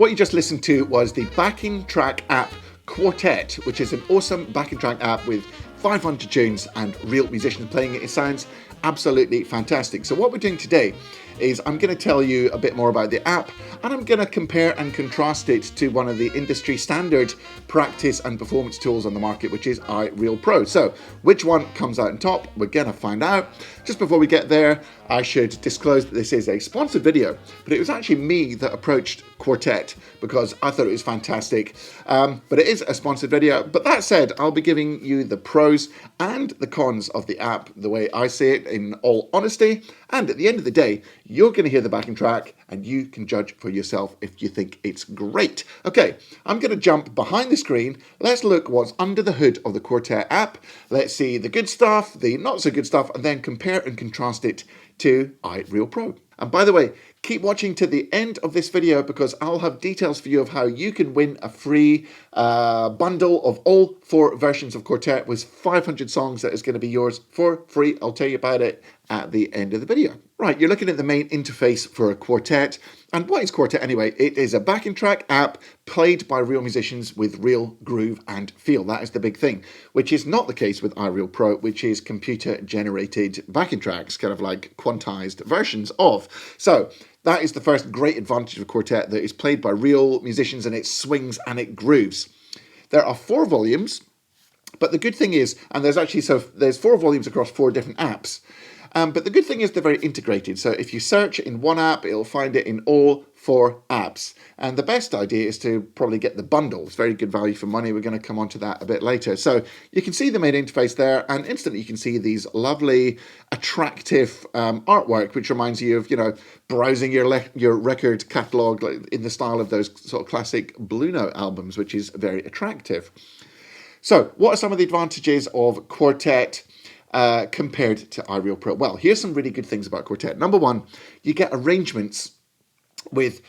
what you just listened to was the backing track app Quartet, which is an awesome backing track app with 500 tunes and real musicians playing it. It sounds absolutely fantastic. So what we're doing today is I'm going to tell you a bit more about the app, and I'm going to compare and contrast it to one of the industry standard practice and performance tools on the market, which is iReal Pro. So which one comes out on top? We're going to find out. Just before we get there, I should disclose that this is a sponsored video, but it was actually me that approached Quartet because I thought it was fantastic. But it is a sponsored video. But that said, I'll be giving you the pros and the cons of the app, the way I see it, in all honesty. And at the end of the day, you're going to hear the backing track and you can judge for yourself if you think it's great. Okay, I'm going to jump behind the screen. Let's look what's under the hood of the Quartet app. Let's see the good stuff, the not so good stuff, and then compare and contrast it to iReal Pro. And by the way, keep watching to the end of this video because I'll have details for you of how you can win a free bundle of all 4 versions of Quartet with 500 songs that is going to be yours for free. I'll tell you about it at the end of the video. Right, you're looking at the main interface for a Quartet. And what is Quartet anyway? It is a backing track app played by real musicians with real groove and feel. That is the big thing, which is not the case with iReal Pro, which is computer-generated backing tracks, kind of like quantized versions of. So that is the first great advantage of Quartet, that is played by real musicians and it swings and it grooves. There are 4 volumes, but the good thing is, and there's 4 volumes across 4 different apps. But the good thing is they're very integrated. So if you search in one app, it'll find it in all 4 apps. And the best idea is to probably get the bundle. It's very good value for money. We're going to come on to that a bit later. So you can see the main interface there, and instantly you can see these lovely, attractive artwork, which reminds you of, browsing your record catalogue in the style of those sort of classic Blue Note albums, which is very attractive. So what are some of the advantages of Quartet compared to iReal Pro? Well, here's some really good things about Quartet. Number 1, you get arrangements with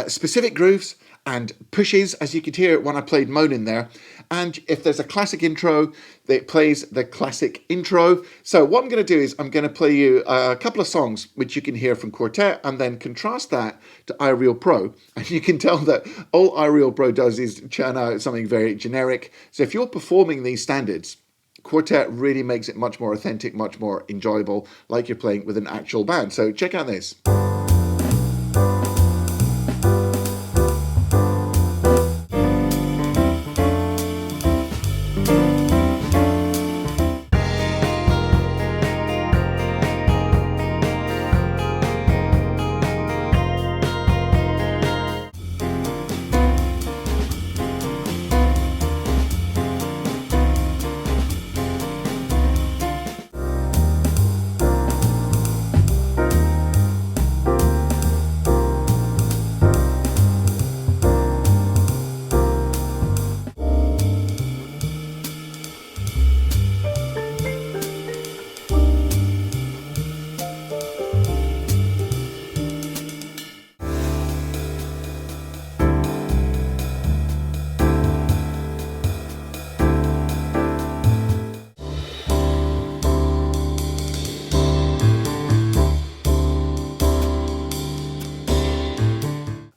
specific grooves and pushes, as you could hear when I played Moanin there. And if there's a classic intro, it plays the classic intro. So what I'm going to do is I'm going to play you a couple of songs which you can hear from Quartet and then contrast that to iReal Pro. And you can tell that all iReal Pro does is churn out something very generic. So if you're performing these standards, Quartet really makes it much more authentic, much more enjoyable, like you're playing with an actual band. So check out this.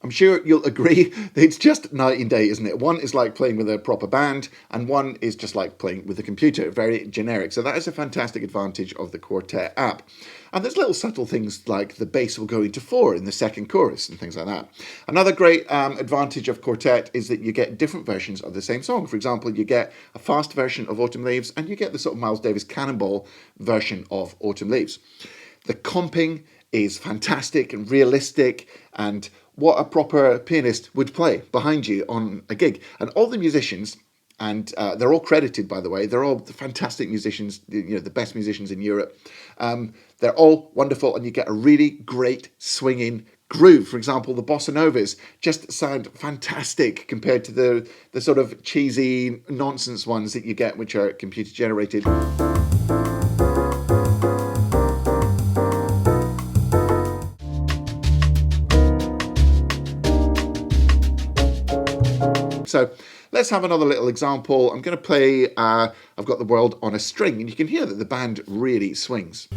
I'm sure you'll agree that it's just night and day, isn't it? One is like playing with a proper band, and one is just like playing with a computer, very generic. So that is a fantastic advantage of the Quartet app. And there's little subtle things like the bass will go into 4 in the second chorus and things like that. Another great advantage of Quartet is that you get different versions of the same song. For example, you get a fast version of Autumn Leaves, and you get the sort of Miles Davis Cannonball version of Autumn Leaves. The comping is fantastic and realistic, and what a proper pianist would play behind you on a gig. And all the musicians, and they're all credited, by the way, they're all fantastic musicians, the best musicians in Europe. They're all wonderful, and you get a really great swinging groove. For example, the bossa novas just sound fantastic compared to the sort of cheesy nonsense ones that you get, which are computer generated. So let's have another little example. I'm going to play I've Got the World on a String, and you can hear that the band really swings.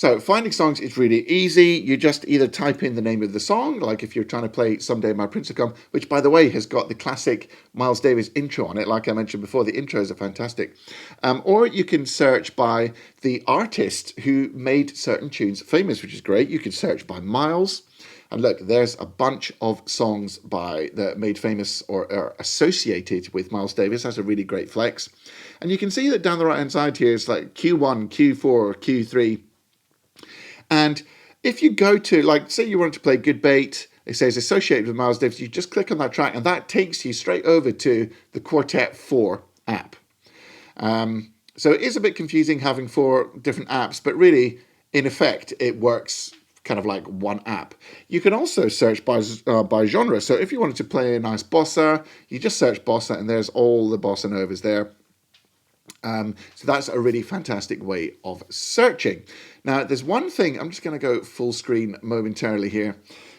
So finding songs is really easy. You just either type in the name of the song, like if you're trying to play Someday My Prince Will Come, which by the way has got the classic Miles Davis intro on it. Like I mentioned before, the intros are fantastic. Or you can search by the artist who made certain tunes famous, which is great. You can search by Miles. And look, there's a bunch of songs that made famous or are associated with Miles Davis. That's a really great flex. And you can see that down the right-hand side here, it's like Q1, Q4, Q3. And if you go to, like, say you want to play Good Bait, it says associated with Miles Davis, you just click on that track and that takes you straight over to the Quartet 4 app. So it is a bit confusing having 4 different apps, but really, in effect, it works kind of like one app. You can also search by genre. So if you wanted to play a nice bossa, you just search bossa and there's all the bossa novas there. So that's a really fantastic way of searching. Now, there's one thing, I'm just going to go full screen momentarily here.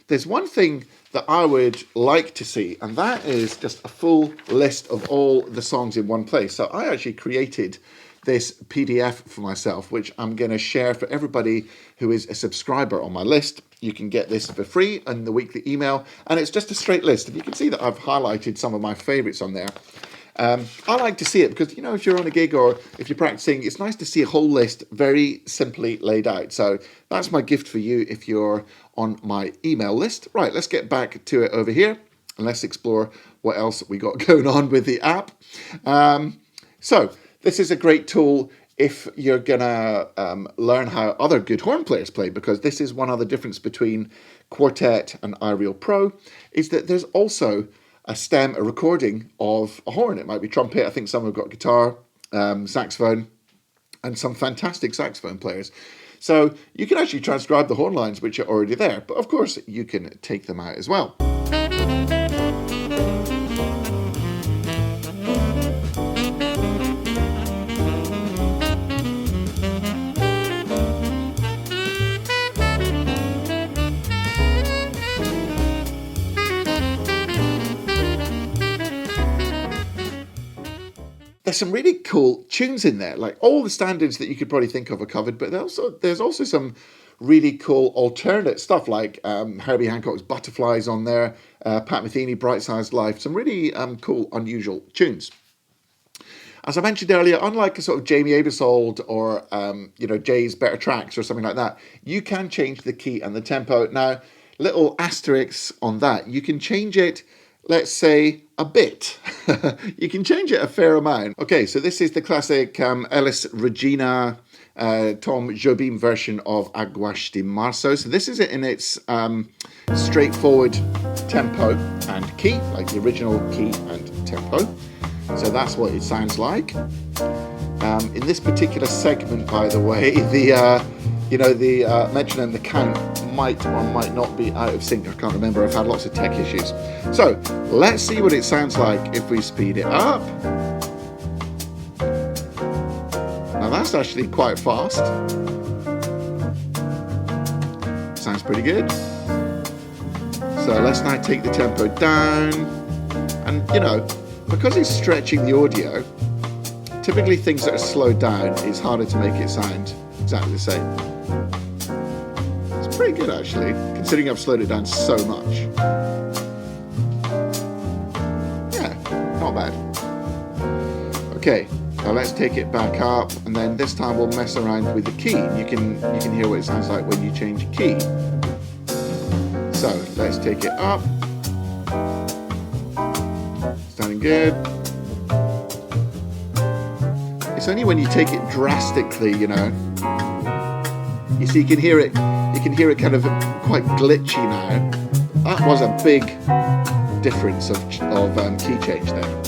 There's one thing that I would like to see, and that is just a full list of all the songs in one place. So I actually created this PDF for myself, which I'm going to share for everybody who is a subscriber on my list. You can get this for free in the weekly email, and it's just a straight list. And you can see that I've highlighted some of my favorites on there. I like to see it because, you know, if you're on a gig or if you're practicing, it's nice to see a whole list very simply laid out. So that's my gift for you if you're on my email list. Right, let's get back to it over here and let's explore what else we got going on with the app. So this is a great tool if you're gonna learn how other good horn players play, because this is one other difference between Quartet and iReal Pro, is that there's also a recording of a horn. It might be trumpet. I think some have got guitar, saxophone, and some fantastic saxophone players. So you can actually transcribe the horn lines which are already there, but of course you can take them out as well. There's some really cool tunes in there, like all the standards that you could probably think of are covered, but there's also some really cool alternate stuff like Herbie Hancock's Butterflies on there, Pat Metheny, Bright Side's Life, some really cool, unusual tunes. As I mentioned earlier, unlike a sort of Jamie Aebersold or Jay's Better Tracks or something like that, you can change the key and the tempo. Now, little asterisks on that, you can change it, let's say, a bit. You can change it a fair amount. Okay, so this is the classic Elis Regina Tom Jobim version of Aguas de Marzo. So this is it in its straightforward tempo and key, like the original key and tempo. So that's what it sounds like. In this particular segment, by the way, the metronome, the count might or might not be out of sync. I can't remember. I've had lots of tech issues. So let's see what it sounds like if we speed it up. Now that's actually quite fast. Sounds pretty good. So let's now take the tempo down. And, because it's stretching the audio, typically things that are slowed down, it's harder to make it sound exactly the same. It's pretty good actually, considering I've slowed it down so much. Yeah, not bad. Okay, Now let's take it back up, and then this time we'll mess around with the key. You can hear what it sounds like when you change key. So let's take it up. Sounding good. It's only when you take it drastically, you know. You see, you can hear it kind of quite glitchy now. That was a big difference of key change there.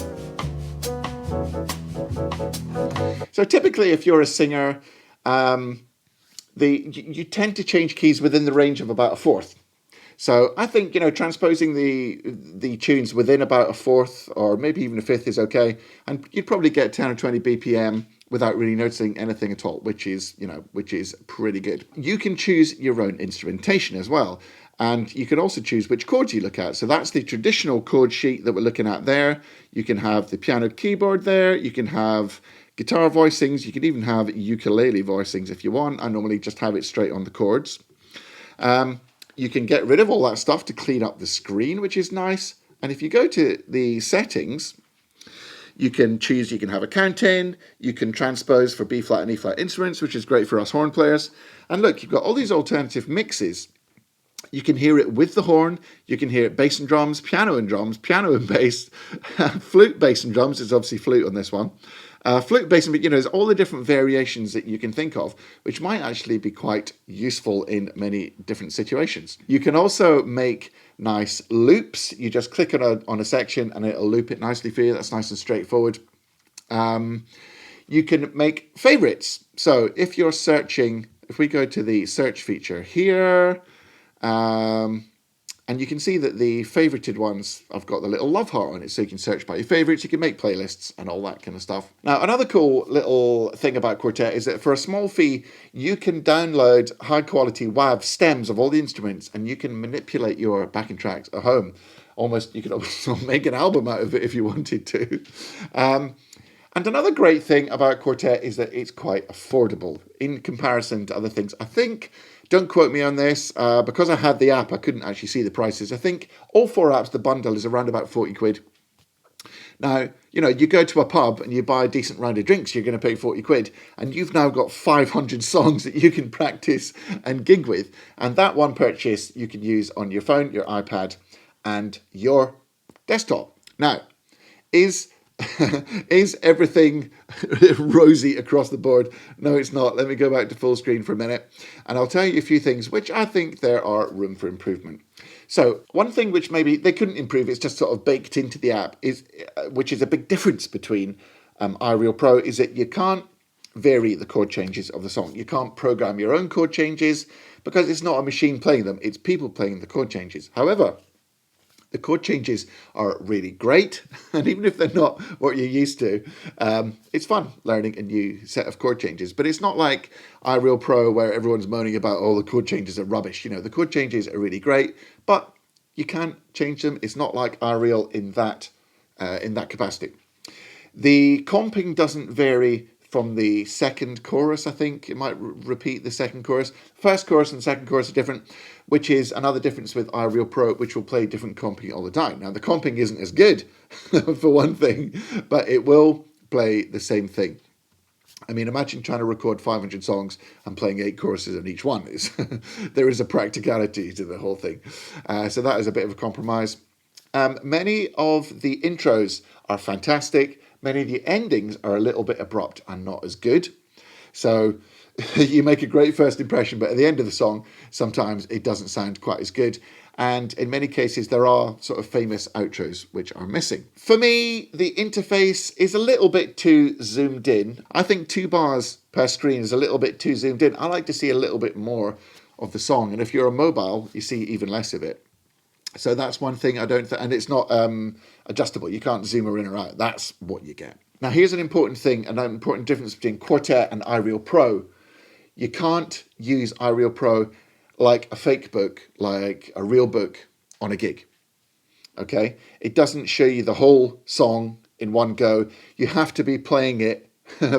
So typically, if you're a singer, you tend to change keys within the range of about a fourth. So I think, you know, transposing the tunes within about a fourth or maybe even a fifth is okay, and you'd probably get 10 or 20 BPM without really noticing anything at all, which is pretty good. You can choose your own instrumentation as well, and you can also choose which chords you look at. So that's the traditional chord sheet that we're looking at there. You can have the piano keyboard there, you can have guitar voicings, you can even have ukulele voicings if you want. I normally just have it straight on the chords. You can get rid of all that stuff to clean up the screen, which is nice. And if you go to the settings, you can choose, you can have a count in, you can transpose for B flat and E flat instruments, which is great for us horn players. And look, you've got all these alternative mixes. You can hear it with the horn, you can hear it bass and drums, piano and bass, flute, bass and drums, there's obviously flute on this one. Flute, bass, and, you know, there's all the different variations that you can think of, which might actually be quite useful in many different situations. You can also make nice loops. You just click on a section and it'll loop it nicely for you. That's nice and straightforward. You can make favorites. So if you're searching, if we go to the search feature here, and you can see that the favorited ones, I've got the little love heart on it, so you can search by your favorites, you can make playlists and all that kind of stuff. Now, another cool little thing about Quartet is that for a small fee, you can download high quality WAV stems of all the instruments, and you can manipulate your backing tracks at home. You could also make an album out of it if you wanted to. And another great thing about Quartet is that it's quite affordable in comparison to other things. I think, don't quote me on this, because I had the app, I couldn't actually see the prices. I think all 4 apps, the bundle is around about 40 quid. Now, you know, you go to a pub and you buy a decent round of drinks, you're going to pay 40 quid, and you've now got 500 songs that you can practice and gig with. And that one purchase you can use on your phone, your iPad, and your desktop. Now, is everything rosy across the board? No, it's not. Let me go back to full screen for a minute, and I'll tell you a few things which I think there are room for improvement. So one thing which maybe they couldn't improve, it's just sort of baked into the app, is which is a big difference between iReal Pro, is that you can't vary the chord changes of the song. You can't program your own chord changes because it's not a machine playing them, it's people playing the chord changes. However, the chord changes are really great, and even if they're not what you're used to, it's fun learning a new set of chord changes. But it's not like iReal Pro where everyone's moaning about, oh, the chord changes are rubbish. You know, the chord changes are really great, but you can't change them. It's not like iReal in that capacity. The comping doesn't vary from the second chorus. I think it might repeat the second chorus. First chorus and second chorus are different, which is another difference with iReal Pro, which will play different comping all the time. Now, the comping isn't as good, for one thing, but it will play the same thing. I mean, imagine trying to record 500 songs and playing 8 choruses on each one. There is a practicality to the whole thing. So that is a bit of a compromise. Many of the intros are fantastic. Many of the endings are a little bit abrupt and not as good. So you make a great first impression, but at the end of the song, sometimes it doesn't sound quite as good. And in many cases, there are sort of famous outros which are missing. For me, the interface is a little bit too zoomed in. I think 2 bars per screen is a little bit too zoomed in. I like to see a little bit more of the song. And if you're a mobile, you see even less of it. So that's one thing I don't think, and it's not adjustable. You can't zoom her in or out. That's what you get. Now, here's an important thing, an important difference between Quartet and iReal Pro. You can't use iReal Pro like a fake book, like a real book on a gig. Okay? It doesn't show you the whole song in one go. You have to be playing it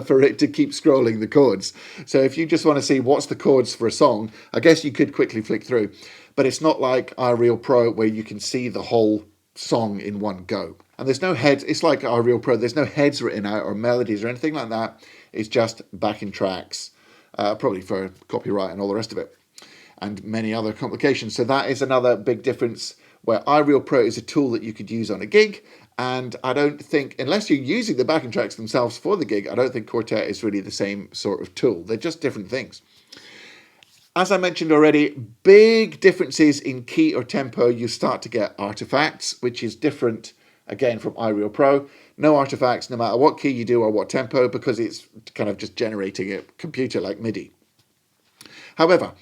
for it to keep scrolling the chords. So if you just want to see what's the chords for a song, I guess you could quickly flick through. But it's not like iReal Pro where you can see the whole song in one go. And there's no heads. It's like iReal Pro. There's no heads written out or melodies or anything like that. It's just backing tracks, probably for copyright and all the rest of it, and many other complications. So that is another big difference, where iReal Pro is a tool that you could use on a gig. And I don't think, unless you're using the backing tracks themselves for the gig, I don't think Quartet is really the same sort of tool. They're just different things. As I mentioned already, big differences in key or tempo. You start to get artifacts, which is different, again, from iReal Pro. No artifacts, no matter what key you do or what tempo, because it's kind of just generating a computer like MIDI. However,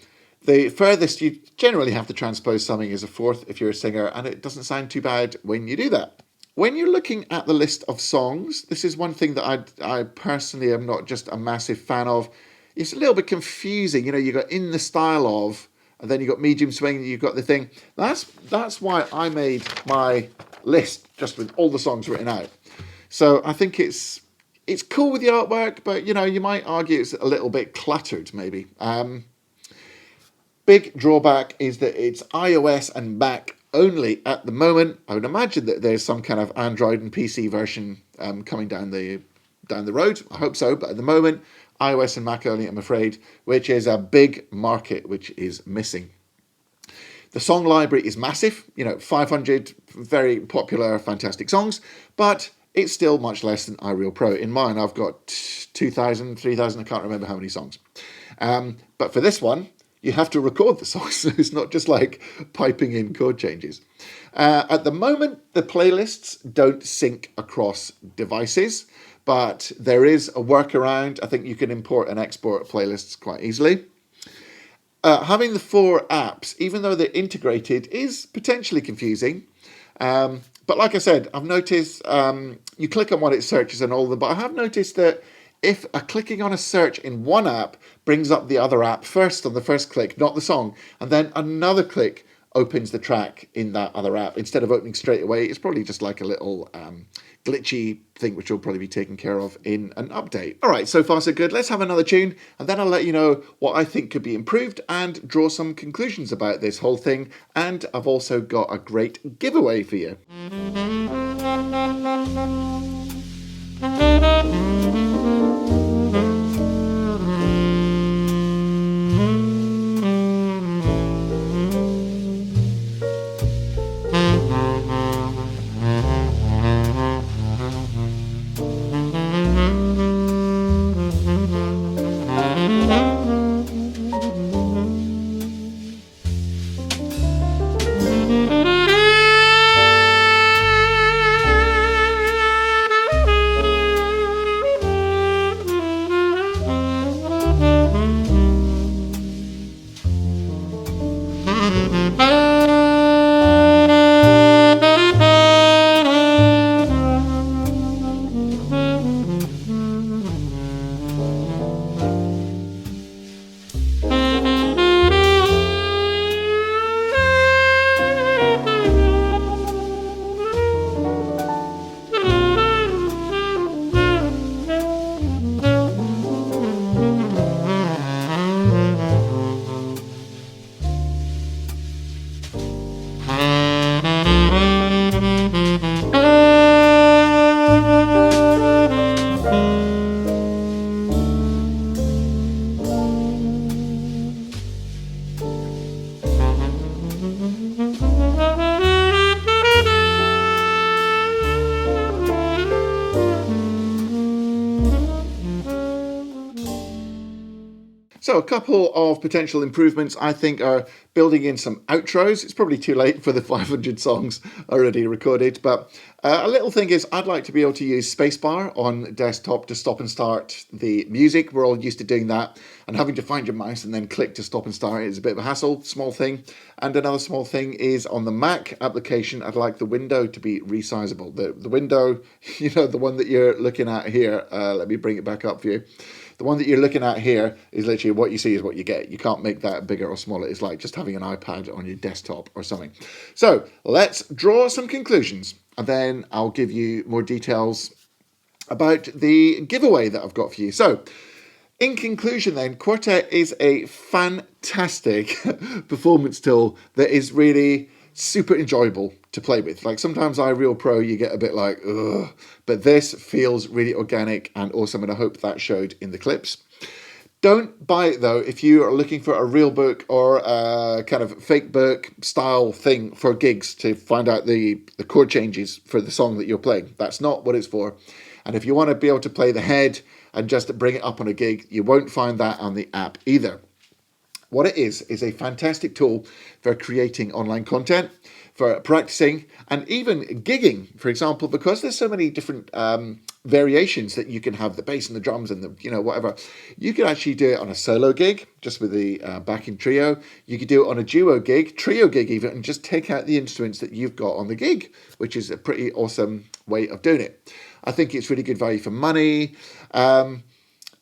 the furthest you generally have to transpose something is a fourth if you're a singer, and it doesn't sound too bad when you do that. When you're looking at the list of songs, this is one thing that I personally am not just a massive fan of. It's a little bit confusing. You know, you got in the style of, and then you got medium swing, and you've got the thing. That's why I made my list just with all the songs written out. So I think it's cool with the artwork, but you know, you might argue it's a little bit cluttered maybe. Big drawback is that it's iOS and Mac only at the moment. I would imagine that there's some kind of Android and PC version coming down the road. I hope so, but at the moment, iOS and Mac only, I'm afraid, which is a big market which is missing. The song library is massive, 500 very popular, fantastic songs, but it's still much less than iReal Pro. In mine, I've got 2,000, 3,000, I can't remember how many songs. But for this one, you have to record the songs, so it's not just like piping in chord changes. At the moment, the playlists don't sync across devices, but there is a workaround. I think you can import and export playlists quite easily. Having the 4 apps, even though they're integrated, is potentially confusing. But like I said, I've noticed you click on one, it searches and all of them, but I have noticed that if clicking on a search in one app brings up the other app first on the first click, not the song, and then another click opens the track in that other app instead of opening straight away, it's probably just like a little glitchy thing which will probably be taken care of in an update. All right, so far so good. Let's have another tune, and then I'll let you know what I think could be improved and draw some conclusions about this whole thing. And I've also got a great giveaway for you. So a couple of potential improvements, I think, are building in some outros. It's probably too late for the 500 songs already recorded, but a little thing is I'd like to be able to use spacebar on desktop to stop and start the music. We're all used to doing that, and having to find your mouse and then click to stop and start is a bit of a hassle, small thing. And another small thing is on the Mac application, I'd like the window to be resizable. The window, the one that you're looking at here, let me bring it back up for you. The one that you're looking at here is literally what you see is what you get. You can't make that bigger or smaller. It's like just having an iPad on your desktop or something. So let's draw some conclusions, and then I'll give you more details about the giveaway that I've got for you. So in conclusion then, Quartet is a fantastic performance tool that is really super enjoyable to play with. Like sometimes iReal Pro, you get a bit like, ugh, but this feels really organic and awesome, and I hope that showed in the clips. Don't buy it though if you are looking for a real book or a kind of fake book style thing for gigs to find out the chord changes for the song that you're playing. That's not what it's for. And if you want to be able to play the head and just bring it up on a gig, you won't find that on the app either. What it is a fantastic tool for creating online content, for practicing, and even gigging, for example, because there's so many different variations that you can have, the bass and the drums and the, whatever. You can actually do it on a solo gig, just with the backing trio. You could do it on a duo gig, trio gig even, and just take out the instruments that you've got on the gig, which is a pretty awesome way of doing it. I think it's really good value for money.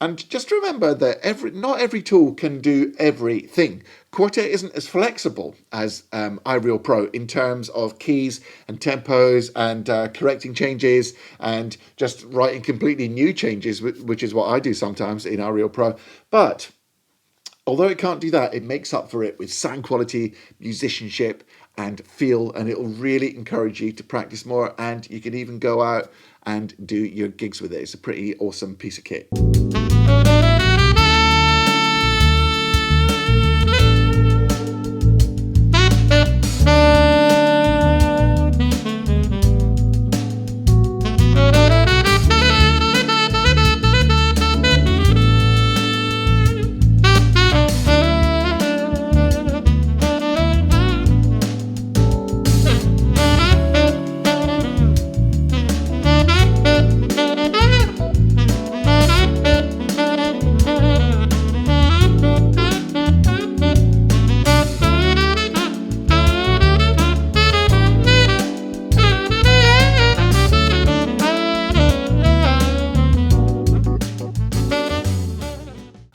And just remember that not every tool can do everything. Quartet isn't as flexible as iReal Pro in terms of keys and tempos and correcting changes and just writing completely new changes, which is what I do sometimes in iReal Pro. But although it can't do that, it makes up for it with sound quality, musicianship, and feel, and it'll really encourage you to practice more, and you can even go out and do your gigs with it. It's a pretty awesome piece of kit.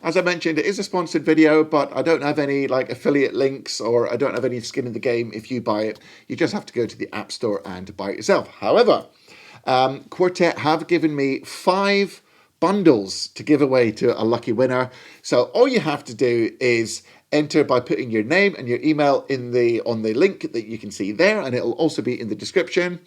As I mentioned, it is a sponsored video, but I don't have any affiliate links, or I don't have any skin in the game if you buy it. You just have to go to the App Store and buy it yourself. However, Quartet have given me 5 bundles to give away to a lucky winner. So all you have to do is enter by putting your name and your email on the link that you can see there, and it'll also be in the description,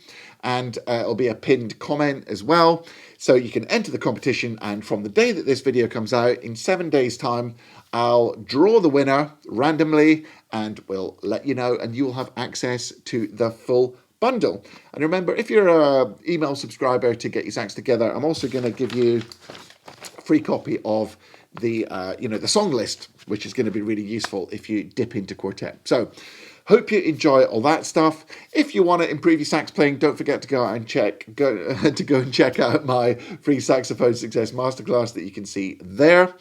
and it'll be a pinned comment as well. So you can enter the competition, and from the day that this video comes out, in 7 days time, I'll draw the winner randomly and we'll let you know, and you'll have access to the full bundle. And remember, if you're an email subscriber to Get Your Sax Together, I'm also going to give you a free copy of the the song list, which is going to be really useful if you dip into Quartet. So hope you enjoy all that stuff. If you want to improve your sax playing, don't forget to go and check out my free saxophone success masterclass that you can see there.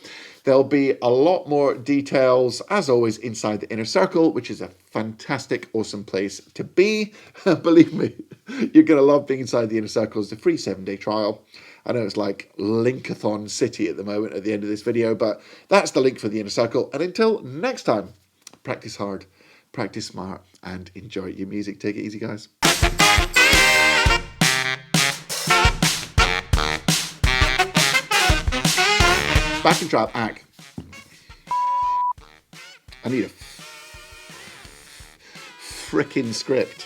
There'll be a lot more details, as always, inside the Inner Circle, which is a fantastic, awesome place to be. Believe me, you're going to love being inside the Inner Circle. It's a free 7-day trial. I know it's like Linkathon City at the moment at the end of this video, but that's the link for the Inner Circle. And until next time, practice hard, practice smart, and enjoy your music. Take it easy, guys. Backing track, ack. I need a frickin' script.